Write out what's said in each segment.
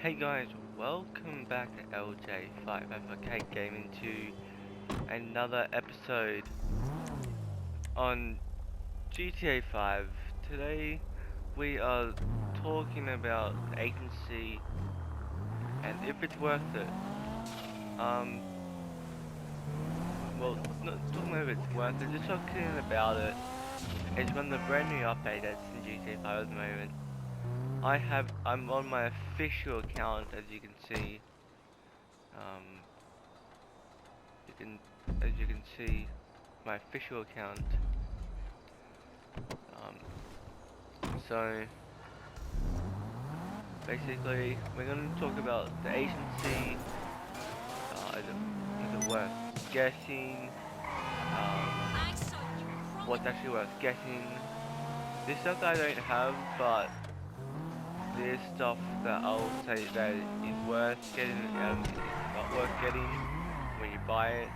Hey guys, welcome back to LJ5 Gaming to another episode on GTA 5. Today we are talking about the agency and if it's worth it. Um, well, not talking about if it's worth it, just talking about it. It's one of the brand new update that's in GTA 5 at the moment. I'm on my official account, as you can see. Um, you can, as you can see, my official account. Um, so basically, we're going to talk about the agency. Is it worth getting? Um, what's actually worth getting? This stuff that I don't have, but there's stuff that I'll say that is worth getting and is not worth getting when you buy it.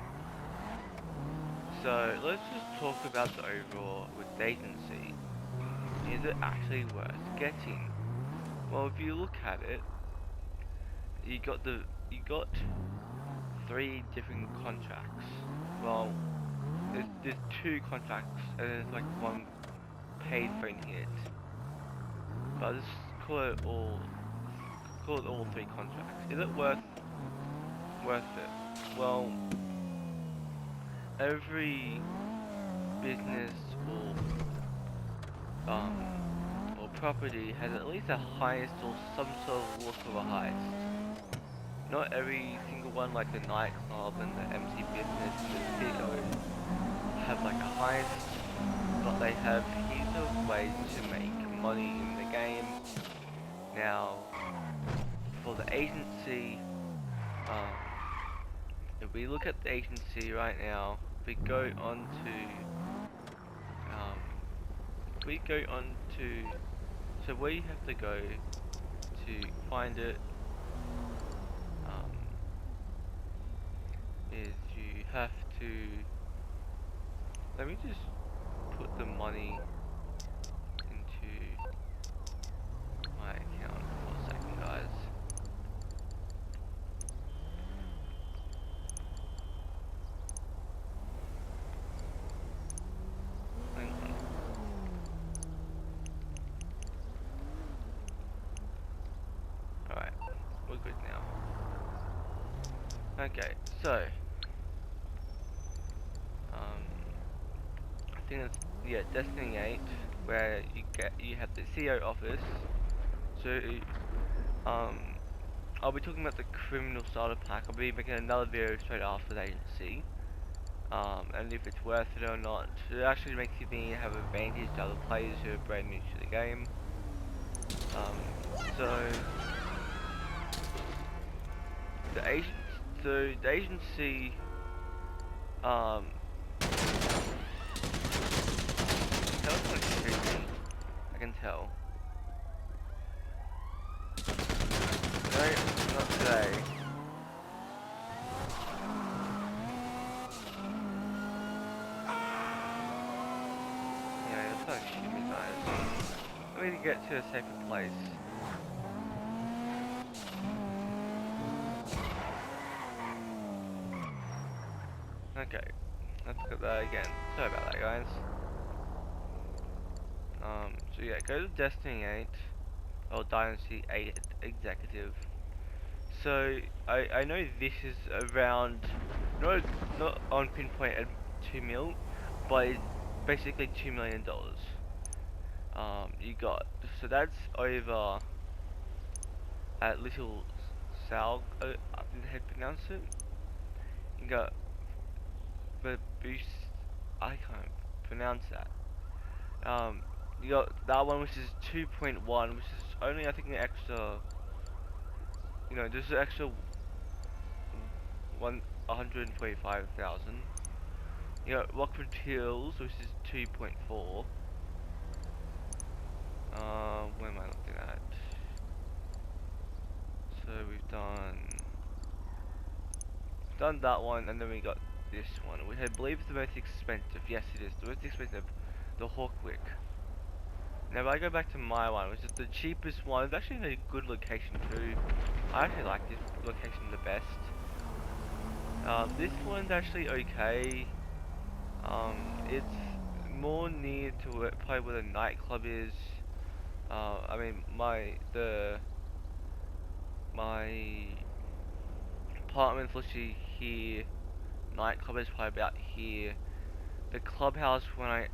So let's just talk about the overall with the agency. Is it actually worth getting? Well, if you look at it, you got three different contracts. Well, there's two contracts and there's like one paid for in it. But I'll just call it all three contracts. Is it worth it? Well, every business or property has at least a heist or some sort of look of a heist. Not every single one, like the nightclub and the MC business and the theaters, have like a heist, but they have heaps of ways to make money in the game. Now, for the agency, um, if we look at the agency right now, we go on to, um, we go on to, so where you have to go to find it, um, is you have to, let me just put the money into my account for a second, guys. Hang on. Alright, we're good now. Okay, so, I think it's, yeah, Destiny 8, where you have the CEO office. So, um, I'll be talking about the criminal starter pack. I'll be making another video straight after the agency. And if it's worth it or not. It actually makes me have advantage to other players who are brand new to the game. So the agency, tell it's not shooting. I can tell. No, not today. Yeah, it's not shooting me, guys. I need to get to a safer place. Okay, let's look at that again. Sorry about that, guys. So yeah, go to Destiny 8 or Dynasty 8 Executive. So I know this is around not on pinpoint at 2 mil, but it's basically $2 million. You got, so that's over at Little Sal. I think how to pronounce it. You got the boost. I can't pronounce that. You got that one which is 2.1, which is only I think an extra. You know, there's an extra 145,000. You got Rockford Hills, which is 2.4. Where am I looking at? So we've done that one, and then we got this one, which I believe is the most expensive. Yes, it is the most expensive, the Hawkwick. Now if I go back to my one, which is the cheapest one, it's actually in a good location too. I actually like this location the best. This one's actually okay. It's more near to probably where the nightclub is. I mean my apartment's literally here. Nightclub is probably about here. The clubhouse when I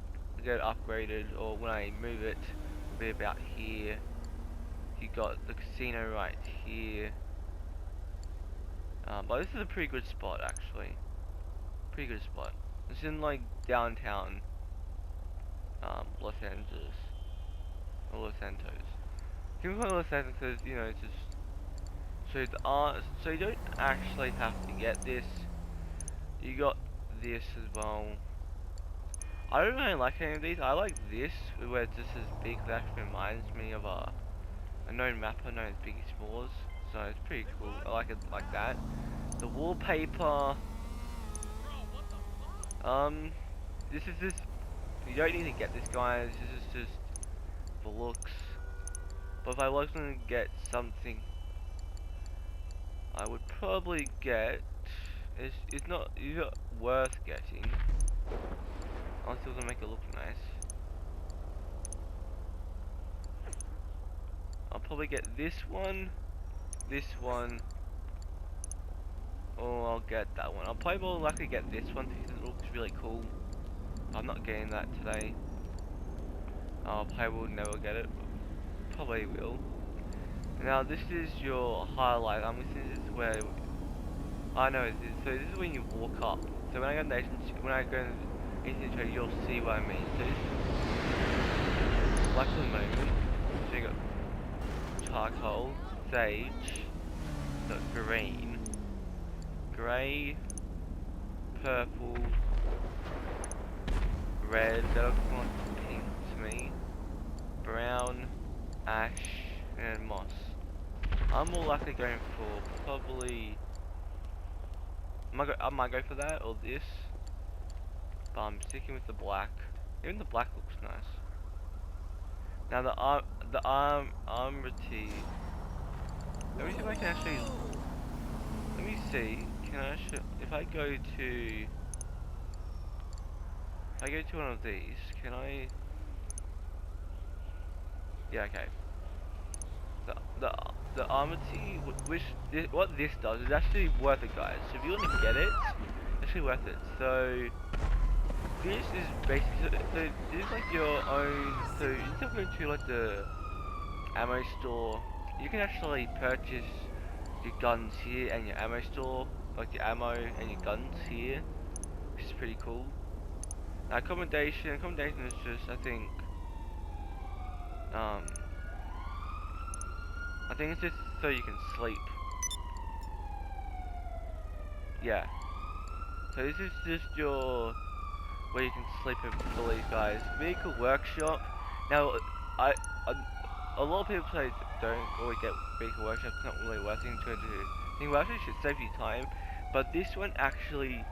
get upgraded or when I move it will be about here. You got the casino right here. But this is a pretty good spot actually. Pretty good spot. It's in like downtown Los Angeles or Los Santos. You can call it Los Santos because you know it's just so you don't actually have to get this. You got this as well. I don't really like any of these. I like this where it's just as big. That actually reminds me of a known mapper known as Biggie Smalls. So it's pretty cool. I like it like that. The wallpaper. This is just. You don't need to get this, guys. This is just for looks. But if I was gonna get something, I would probably get. It's not worth getting. Unless it was gonna make it look nice. I'll probably get this one, or I'll get that one. I'll probably more likely get this one because it looks really cool. I'm not getting that today. I'll probably will never get it. Probably will. Now this is your highlight. I'm guessing this is where I know it is. So this is when you walk up. So when I go into the trade, you'll see what I mean. So this is like the moment. So you got charcoal, sage, got green, grey, purple, red, that looks more like pink to me, brown, ash, and moss. I'm more likely going for probably, I might go for that or this, but I'm sticking with the black. Even the black looks nice. Now the armority. Let me see if I can actually. Let me see. Can I actually? If I go to one of these, can I? Yeah. Okay. The armority, what this does is actually worth it, guys. So if you want to get it, it's actually worth it. So this is basically so this is like your own. So instead of going to like the ammo store, you can actually purchase your guns here and your ammo store, like your ammo and your guns here, which is pretty cool. Now accommodation is just I think it's just so you can sleep. Yeah. So this is just your where you can sleep for these guys. Vehicle workshop. Now a lot of people say don't always get vehicle workshop. It's not really worth it to do. Well, actually, it should save you time. But this one actually,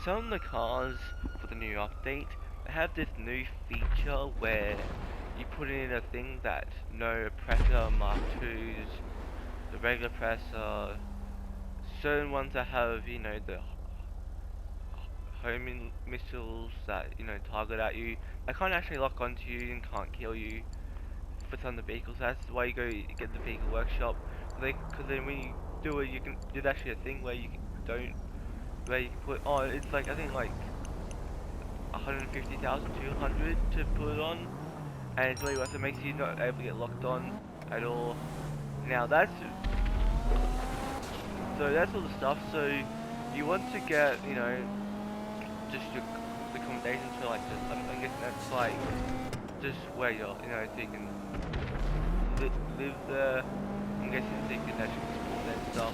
some of the cars for the new update, they have this new feature where you put in a thing that no pressure Mark 2s, the regular pressure, certain ones that have, you know, the homing missiles that, you know, target at you, they can't actually lock onto you and can't kill you for some of the vehicles. That's why you go get the vehicle workshop. Because then when you do it, you can, there's actually a thing where you where you can put on, it's like, I think like 150,000, 200 to put it on. And it's really worth it. Makes you not able to get locked on at all. Now that's all the stuff. So you want to get, you know, just your accommodation for like just, I guess that's like just where you're, you know, so you can live there. I'm guessing so you can actually support that stuff.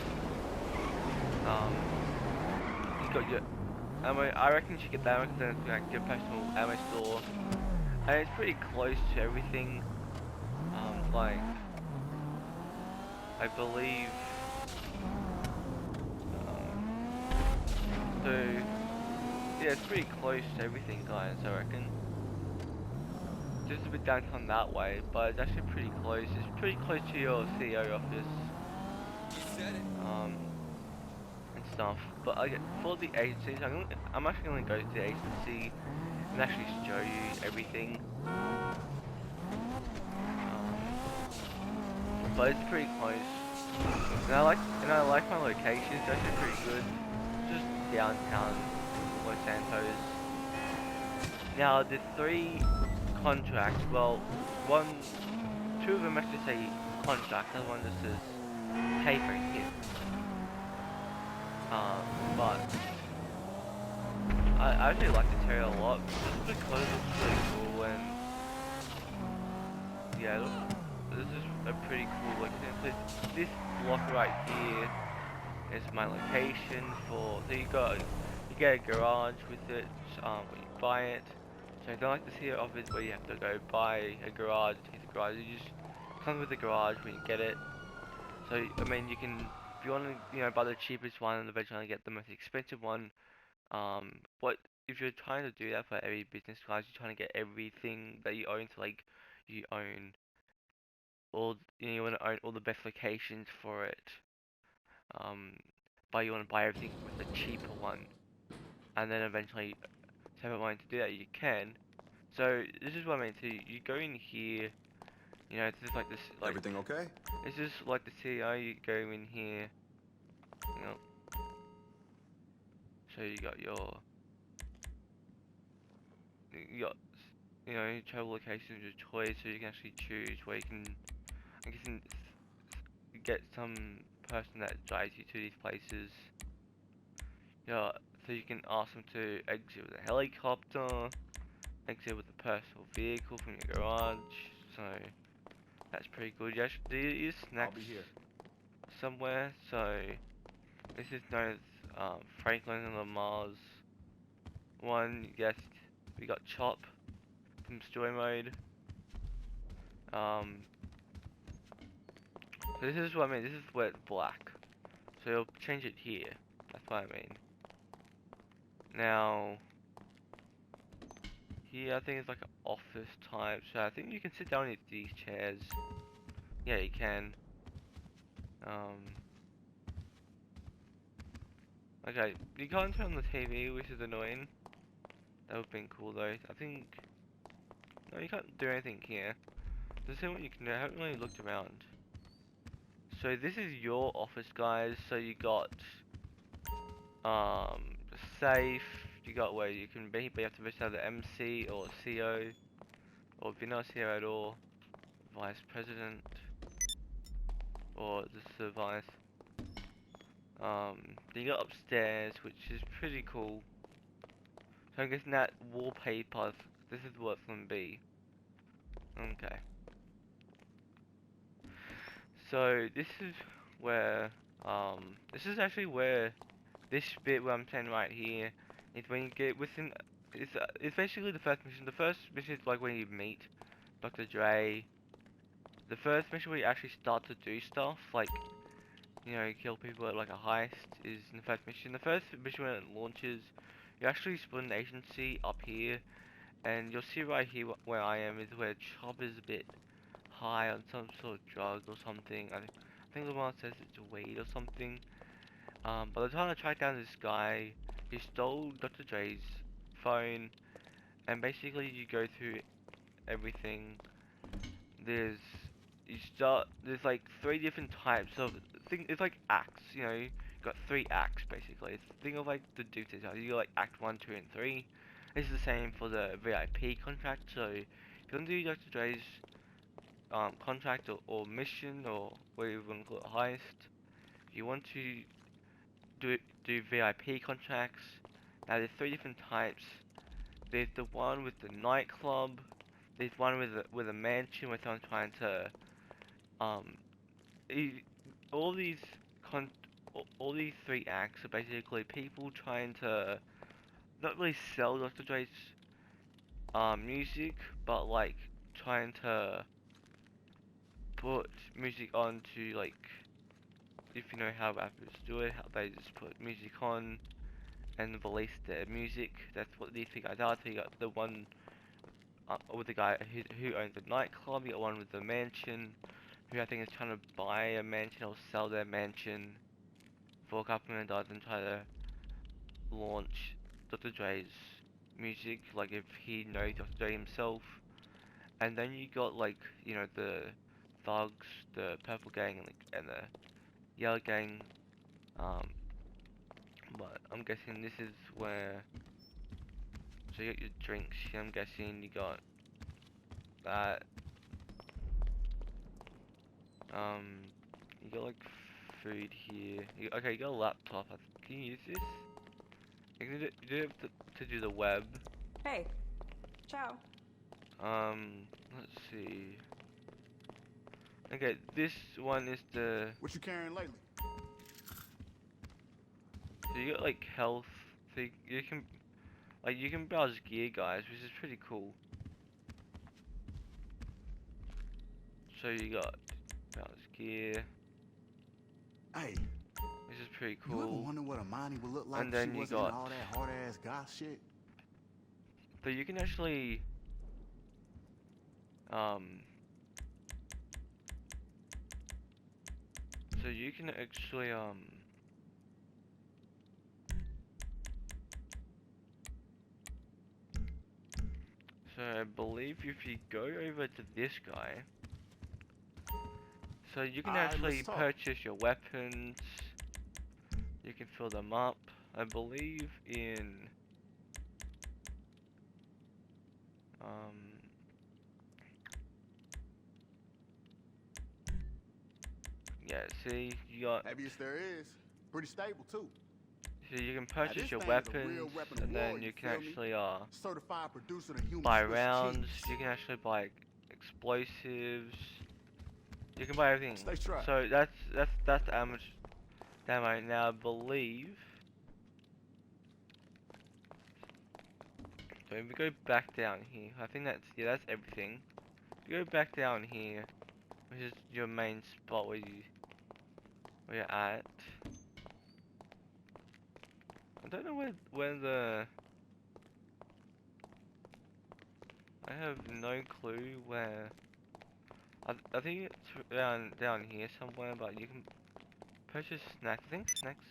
You got your ammo. I reckon you should get that one because then it's like your personal ammo store. And it's pretty close to everything. Like I believe. So yeah, it's pretty close to everything, guys. I reckon. just a bit downtown that way, but it's actually pretty close. It's pretty close to your CEO office, and stuff. But for the agencies, I'm actually gonna go to the agency and actually show you everything. But it's pretty close, and I like my location. It's actually pretty good. Just downtown Los Santos. Now the three contracts, well, two of them actually say contract, the other one just says pay for hit. But I actually like this area a lot just because it looks really cool, and yeah, this is a pretty cool location. So this block right here is my location for. So you get a garage with it when you buy it. So I don't like to see it offers where you have to go buy a garage, use a garage. It just comes with the garage when you get it. So I mean, you can, if you want to, buy the cheapest one and eventually get the most expensive one. But if you're trying to do that for every business class, you're trying to get everything that you own. So like, you own you want to own all the best locations for it. Um, but you want to buy everything with the cheaper one, and then eventually, if you have money to do that, you can. So this is what I mean. So you go in here. This is like this. Like, everything okay? this is like the CEO. You go in here. You know, so you got travel locations of choice. So you can actually choose where you can. I guess get some person that drives you to these places. Yeah, so you can ask them to exit with a helicopter, exit with a personal vehicle from your garage. So that's pretty good. You actually, there is I'll snacks be here. somewhere. So this is known as Franklin and Lamar's one. Yes, we got Chop from Story Mode. So this is what I mean. This is where it's black. So you'll change it here. That's what I mean. Now, here I think it's like an office type. So I think you can sit down in these chairs. Yeah, you can. Okay, you can't turn on the TV, which is annoying. That would've been cool though. I think, no, you can't do anything here. Let's see what you can do. I haven't really looked around. So this is your office, guys. So you got, safe. You got where you can be, but you have to visit the MC or CO, or if you're not CEO at all, Vice President, or just the Vice. You got upstairs, which is pretty cool. So I'm guessing that wallpaper, this is what it's gonna be. Okay. So this is where, this is actually where this bit where I'm saying right here is when you get within. It's basically the first mission. The first mission is like when you meet Dr. Dre. The first mission where you actually start to do stuff like, kill people at like a heist is in the first mission. The first mission when it launches, you actually spawn an agency up here, and you'll see right here where I am is where Chop is a bit high on some sort of drug or something. I think the one says it's weed or something. But they're trying to track down this guy who stole Dr. Dre's phone, and basically you go through everything. There's there's like three different types of it's like acts, you got three acts basically. Think of like the duties. You got like act 1, 2, and 3. This is the same for the VIP contract. So if you want to do Dr. Dre's contract or mission or whatever you want to call it, heist. If you want to do VIP contracts, now there's three different types. There's the one with the nightclub. There's one with a mansion where someone's trying to um all these con all these three acts are basically people trying to not really sell Dr. Dre's music, but like trying to put music onto like, if you know how rappers do it, how they just put music on and release their music. That's what these three guys are. So you got the one with the guy who owns the nightclub. You got one with the mansion, who I think is trying to buy a mansion or sell their mansion for a couple $1 million and try to launch Dr. Dre's music, like if he knows Dr. Dre himself. And then you got like, you know, the thugs, the purple gang and the yellow gang. But I'm guessing this is where. So you got your drinks. I'm guessing you got that. You got like food here. Okay, you got a laptop. Can you use this? You do have to do the web. Hey. Ciao. Let's see. Okay, this one is the. What you carrying lately? So you got like health. So you can, like, you can browse gear, guys, which is pretty cool. So you got browse gear. Hey. This is pretty You ever cool. wonder what Amani would look like And if then she you wasn't got. in all that hard ass goth shit? So you can actually. So you can actually So I believe if you go over to this guy, so you can actually purchase your weapons, you can fill them up, I believe in, yeah, see, you got, Heaviest there is. Pretty stable too. so you can purchase your thing is a weapons, real weapon and war, then you you can feel me? actually, Certified producer of human buy Swiss rounds, cheese. you can actually buy explosives, you can buy everything. Stay trapped. So that's how much ammo. Now I believe, so if we go back down here, I think that's everything. If you go back down here, which is your main spot where you're at. I don't know where the. I have no clue where. I think it's down here somewhere, but you can purchase snacks. I think snacks.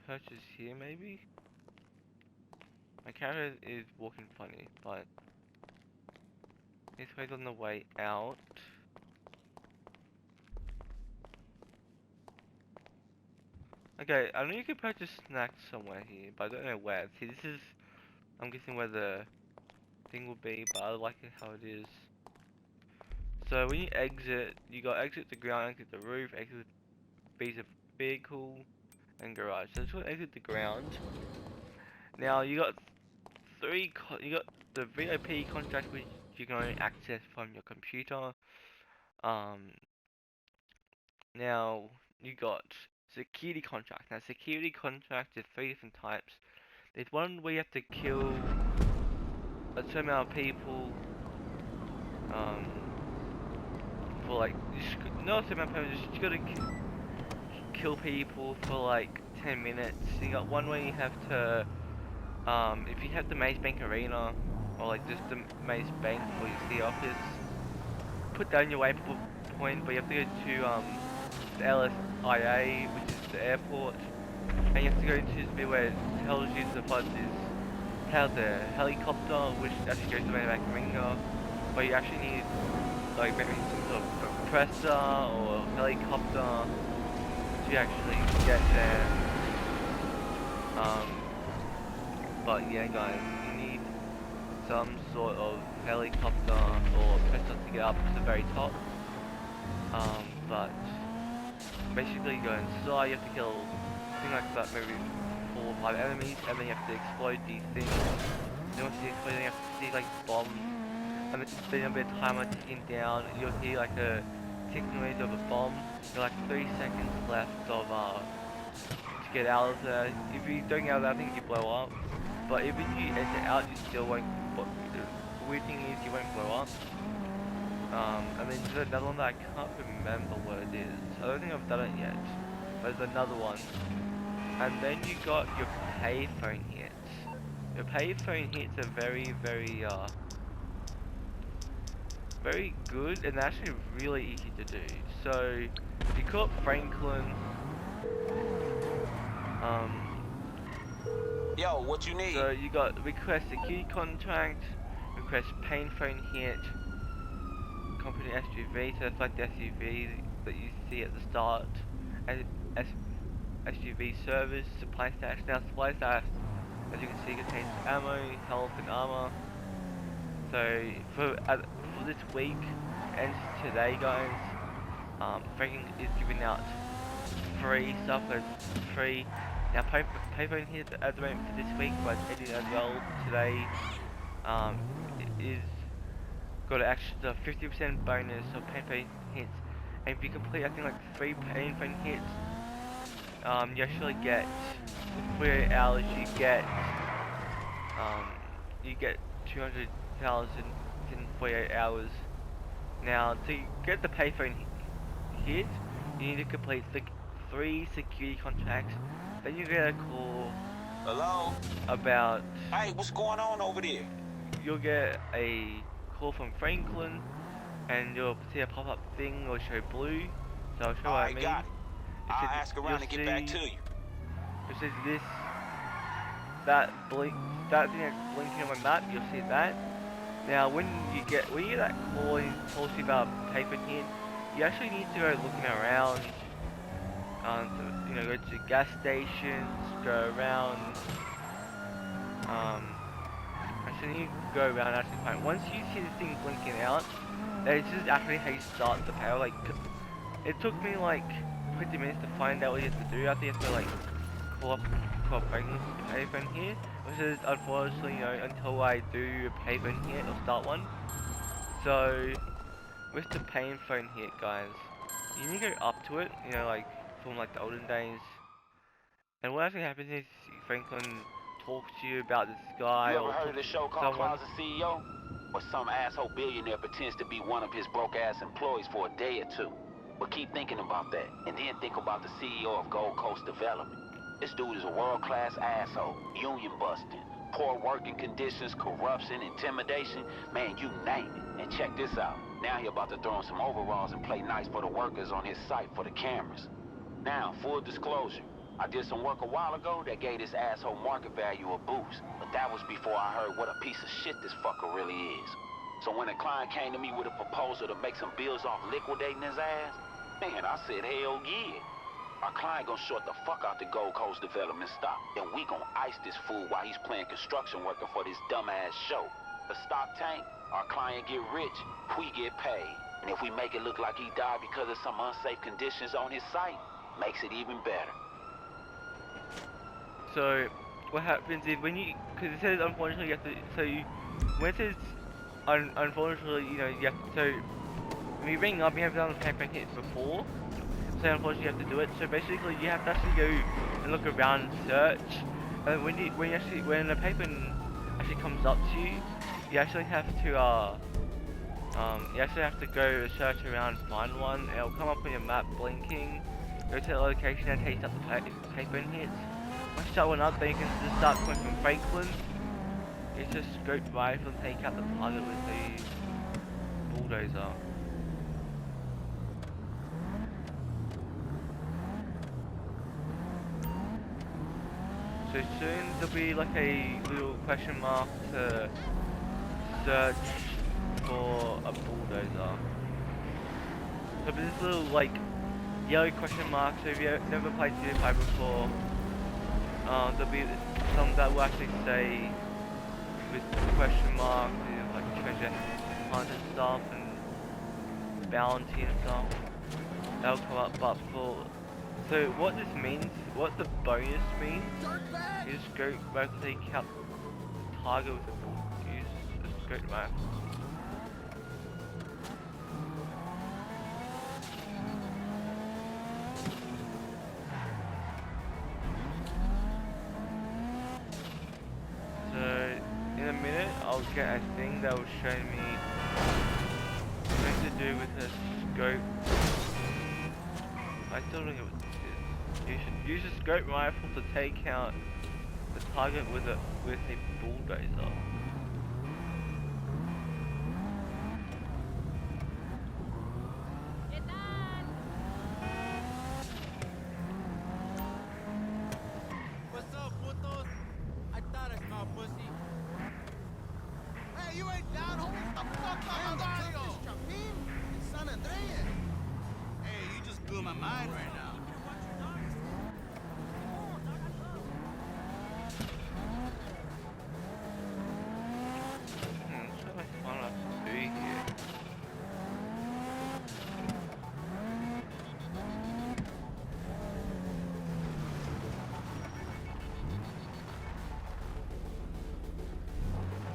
Purchase here maybe. My character is walking funny, but this way's on the way out. Okay, I know you can purchase snacks somewhere here, but I don't know where. See, this is, I'm guessing where the thing will be, but I like it how it is. So when you exit, you got exit the ground, exit the roof, exit piece of vehicle, and garage. So just want to exit the ground. Now you got you got the VIP contract, which you can only access from your computer. Now you got security contract. Now security contract is 3 different types. There's one where you have to kill a certain amount of people. For like, not a certain amount of people, just gotta kill people for like 10 minutes. You got one where you have to, if you have the Maze Bank Arena, or like just the Maze Bank or your city office, put down your waypoint, but you have to go to the LSIA, which is the airport, and you have to go into this bit where it tells you the fund is how the helicopter, which actually goes to the Maze Bank Arena, but you actually need like maybe some sort of compressor or helicopter to actually get there. But yeah, guys, you need some sort of helicopter or compressor to get up to the very top. But basically, you go inside, you have to kill something like that, maybe 4 or 5 enemies, and then you have to explode these things. Then once you explode, you have to see like bombs. And then a bit of timer ticking down, you'll hear like a ticking noise of a bomb. You're like 3 seconds left of to get out of there. If you don't get out of there, I think you blow up. But if you enter out, you still won't. The weird thing is you won't blow up. And then there's another one that I can't remember what it is. I don't think I've done it yet. But there's another one. And then you got your payphone hits. Your payphone hits are very good and actually really easy to do. So you call up Franklin. Yo, what you need? So you got request security contract, request payphone hit, company SUV. So it's like the SUV that you see at the start. SUV service, supply stash. Now supply stash, as you can see, contains ammo, health, and armor. So for this week and today, guys, Franklin is giving out free stuff. So free. Now payphone here at the moment for this week, but ending as well today. It is got an extra 50% bonus of payphone hits, and if you complete I think like 3 payphone hits, you actually get 48 hours. You get 200,000 in 48 hours. Now to get the payphone hit, you need to complete 3 security contracts. Then you get a call. Hello? About. Hey, what's going on over there? You'll get a call from Franklin, and you'll see a pop-up thing. Will show blue. So I'll show what I mean. Got it. I'll ask around and get back to you. It says this, that thing that's blinking on my map. You'll see that. Now, when you get that call and it tells you about payphone hit, you actually need to go looking around. Go to gas stations, go around. Actually, you go around actually find. Once you see this thing blinking out, it's just actually how you start the power. Like, it took me like 20 minutes to find out what you have to do. I think you have to like call up Franklin's payphone here, which is unfortunately, until I do a payphone hit or start one. So, with the payphone hit, guys, you need to go up to it. Like from like the olden days. And what actually happens is Franklin talks to you about this guy. You ever heard of this show called someone. Closet CEO? Where some asshole billionaire pretends to be one of his broke-ass employees for a day or two. But keep thinking about that, and then think about the CEO of Gold Coast Development. This dude is a world-class asshole, union-busting, poor working conditions, corruption, intimidation, man, you name it. And check this out. Now he about to throw on some overalls and play nice for the workers on his site for the cameras. Now, full disclosure, I did some work a while ago that gave this asshole market value a boost, but that was before I heard what a piece of shit this fucker really is. So when a client came to me with a proposal to make some bills off liquidating his ass, man, I said, hell yeah. Our client gonna short the fuck out the Gold Coast Development stock, then we gonna ice this fool while he's playing construction worker for this dumbass show. The stock tank, our client get rich, we get paid. And if we make it look like he died because of some unsafe conditions on his site, makes it even better. So, what happens is when you, because it says unfortunately you have to, when it says unfortunately, you have to, so when you ring up, you have done payphone hits before, so unfortunately you have to do it. So basically you have to actually go and look around and search, and when the payphone actually comes up to you, you actually have to go search around and find one, and it'll come up on your map blinking. Go to the location and take up the payphone hits. Once you start one up, then you can just start going from Franklin. You just scope rifle and take out the target with the bulldozer. So soon there'll be like a little question mark to search for a bulldozer. So there's this little like yellow question mark, so if you've never played GTA5 before, there'll be some that will actually say with question mark, like treasure hunt and stuff, and bounty and stuff. That'll come up, but so what this means, what the bonus means, you just go back to take out the target with use a scope rifle. I'll get a thing that will show me something to do with the scope. I still don't know what this is. You should use a scope rifle to take out the target with a bulldozer. What's up, putos? I thought I smelled pussy. Hey, you ain't down, homie? What the fuck about the Turkish Chapin in San Andreas? Hey, you just blew my mind right now. So much fun to do here.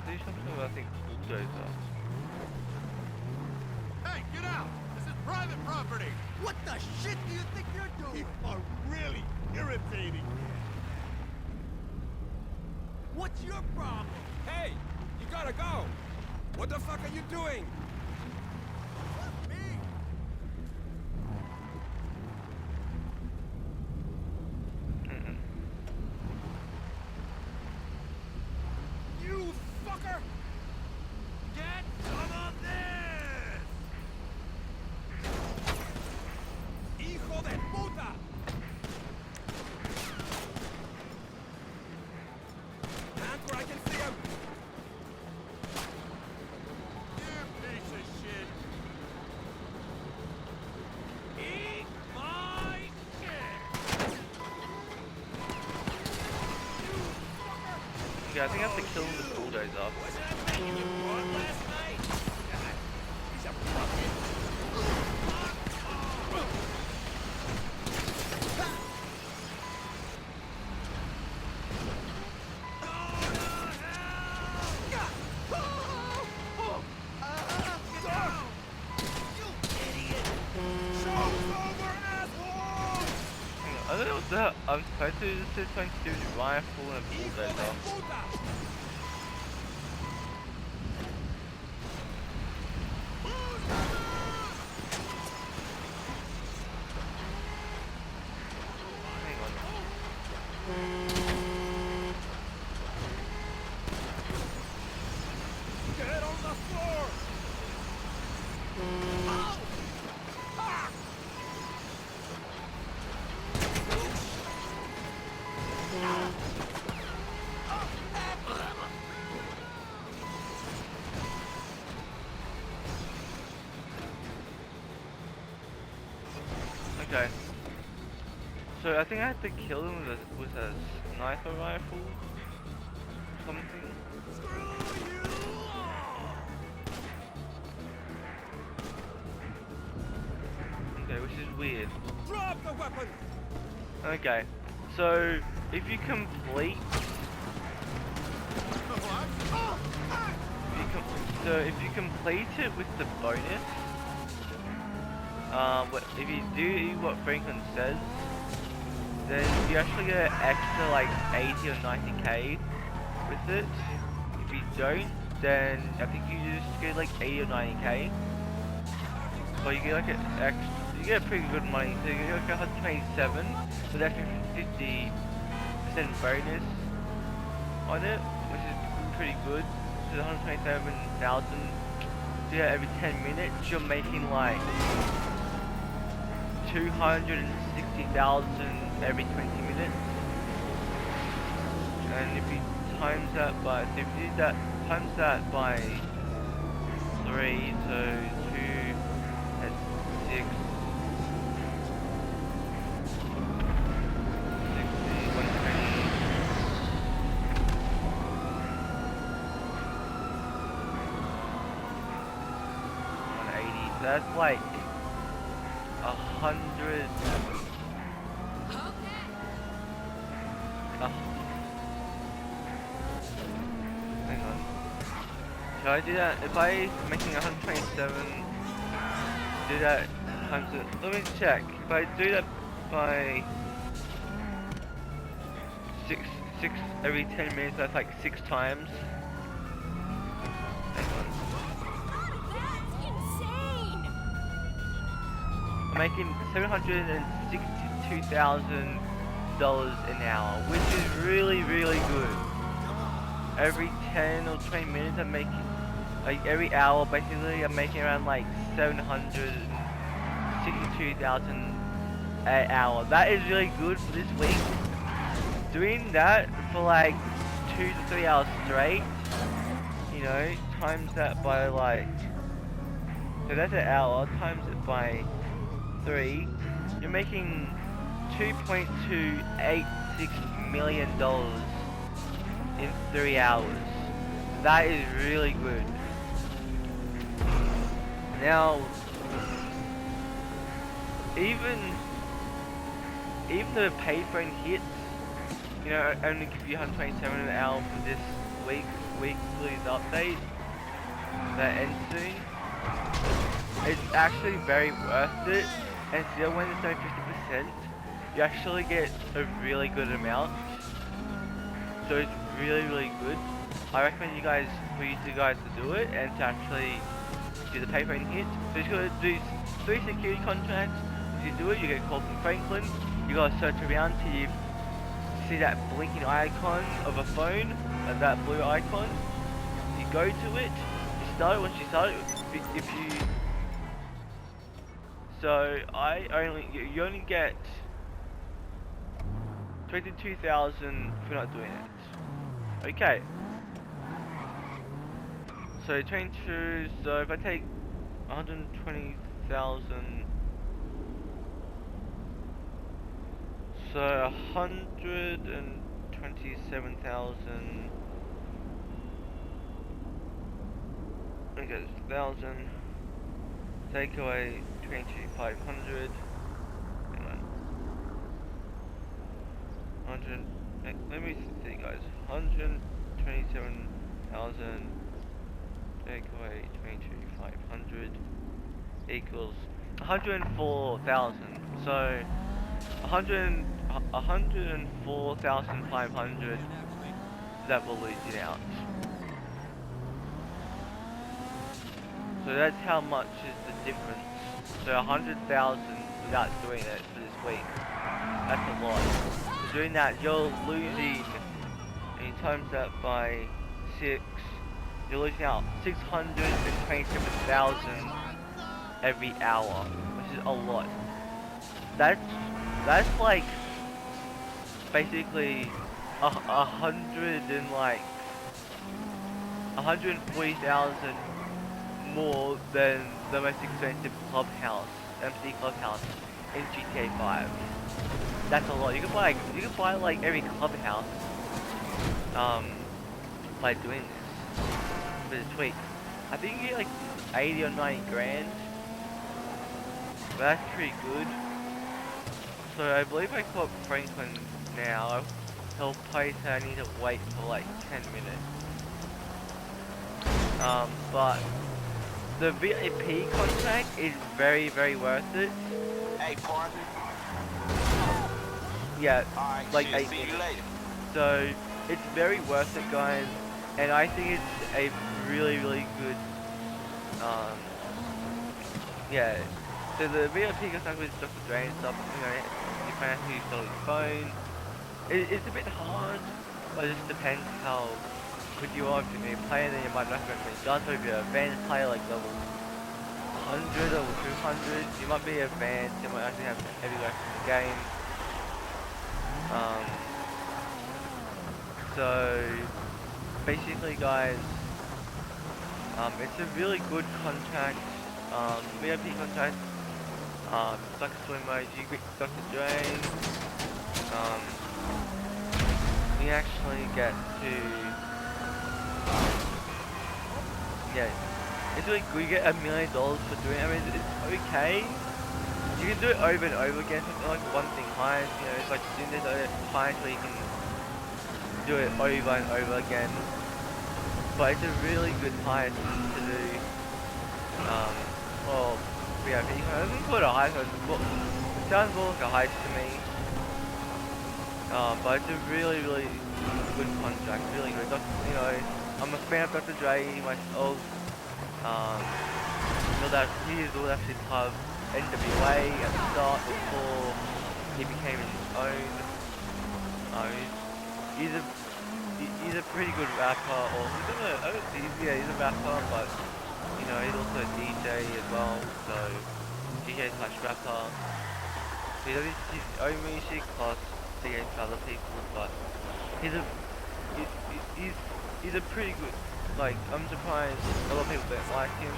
Do something about the bulldozer. Hey, get out! This is private property! What the shit do you think you're doing? You are really irritating. What's your problem? Hey, you gotta go. What the fuck are you doing? Fuck me. You fucker! Get some of this! Hijo de puta! Hands where I can see him. You piece of shit! Eat my shit! Okay, I think I have to kill him with the bulldozer. Wasn't I making you born last night? God, he's a fucking... I don't know what the hell I'm supposed to do. This is trying to do with a rifle and a bulldozer. Hang on. Get on the floor! Okay. So I think I had to kill him with a sniper rifle. Something. Okay, which is weird. Drop the weapon! Okay. So if you complete if you complete it with the bonus, if you do what Franklin says, then you actually get extra like 80 or 90k with it. If you don't, then I think you just get like 80 or 90k. But you get like an extra, you get pretty good money. So you get like 127 with extra 50% bonus on it, which is pretty good. So 127,000. So yeah, every 10 minutes you're making like 260,000 every 20 minutes. And if you times that by, so if you do that, times that by 3, so 2, that's 6, 60, 120. So that's like 100. Hang on. Should I do that? If I making 127, do that times it. Let me check. If I do that by 6 every 10 minutes, that's like 6 times. Hang on. I'm making 762,000 an hour, which is really, really good. Every 10 or 20 minutes I'm making, like every hour basically, I'm making around like 762,000 an hour. That is really good for this week. Doing that for like 2 to 3 hours straight, you know, times that by like, so that's an hour, times it by 3, you're making $2.286 million in 3 hours. That is really good. Now, even the pay phone hits, you know, only give you 127 an hour for this weekly update that ends soon. It's actually very worth it, and still when it's only 50%, you actually get a really good amount. So it's really, really good. I recommend you guys, for you guys to do it and to actually do the pay phone hits. So you gotta do 3 security contracts. If you do it, you get a call from Franklin. You gotta search around till you see that blinking icon of a phone, that blue icon. You go to it, you start it. Once you start it, if you, so you only get 22,000 for not doing it. Okay. So 22, so if I take 120,000, so 127,000, okay, 1,000, take away 22,500, hang on, 100, let me see guys, 127,000, take away 22,500 equals 104,000. So 104,500 that will lose it out. So that's how much is the difference. So 100,000 without doing it for this week. That's a lot. So doing that, you're losing, and you times that by 6. You're losing out 627,000 every hour, which is a lot. That's like basically 140,000 more than the most expensive clubhouse, MC clubhouse in GTA5. That's a lot. You can buy like every clubhouse by doing this. For this week, I think you get like 80 or 90 grand. But that's pretty good. So I believe I call up Franklin now. He'll probably say I need to wait for like 10 minutes. But the VIP contract is very, very worth it. Hey, partner. Yeah, Alright, like shit, 8 see minutes. you later. So it's very worth it, guys. And I think it's a really, really good, yeah. So the VIP contract with Dr. Dre and stuff, you know, you kind of have to install your phone. It's a bit hard, but it just depends how good you are. If you're a new player, then you might not have many guns. But if you're an advanced player, like level 100 or 200, you might be advanced, you might actually have heavy weapons in the game. So basically guys, it's a really good contract, VIP contract, it's like a swimmer, you get Dr. Dre, you actually get to, yeah, it's really good, you get $1 million for doing it. I mean, it's okay, you can do it over and over again, it's not like one thing highest, you know, it's like there's other highest where you can do it over and over again. But it's a really good heist to do. Well, VIP. I wouldn't call it a heist. It sounds more like a heist to me. But it's a really, really good contract. Really good. You know, I'm a fan of Dr. Dre myself. He was actually part of NWA at the start before he became his own. He's a he's a pretty good rapper, or I don't think he's a rapper, but you know he's also a DJ as well. So DJ slash rapper. He does his own music plus DJ to other people, but he's a he's a pretty good. Like I'm surprised a lot of people don't like him.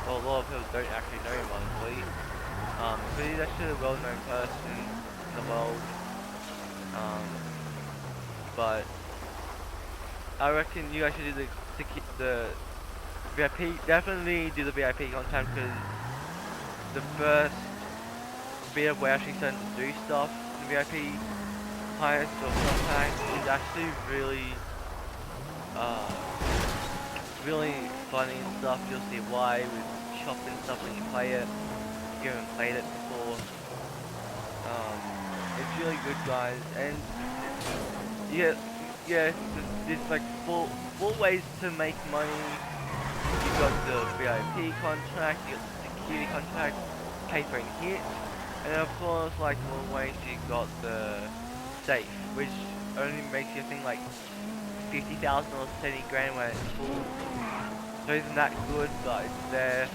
Well, a lot of people don't actually know him honestly. But he's actually a well-known person in the world. But I reckon you guys should do the VIP. Definitely do the VIP content because the first bit of where actually starting to do stuff in the VIP highest or contact is actually really really funny and stuff. You'll see why with shops and stuff when you play it. If you haven't played it before. It's really good, guys, and yeah, there's like four ways to make money. You got the VIP contract, you got the security contract, pay for any hits, and of course, like always, you got the safe, which only makes you think like 50,000 or 70 grand when it's full. So isn't that good? But it's there.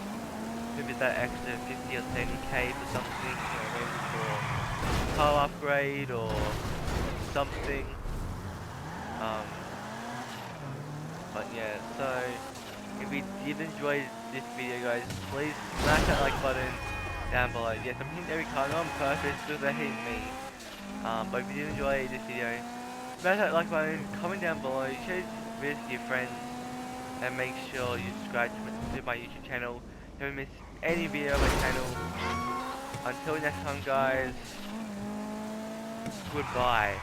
Maybe that extra 50 or 70k for something, you know, maybe for car upgrade or something. But yeah, so if you did enjoy this video, guys, please smash that like button down below. Yes, I'm hitting every card on purpose because they're hitting me. But if you did enjoy this video, smash that like button, comment down below, share this video with your friends, and make sure you subscribe to my YouTube channel. Don't miss any video on my channel. Until next time, guys, goodbye.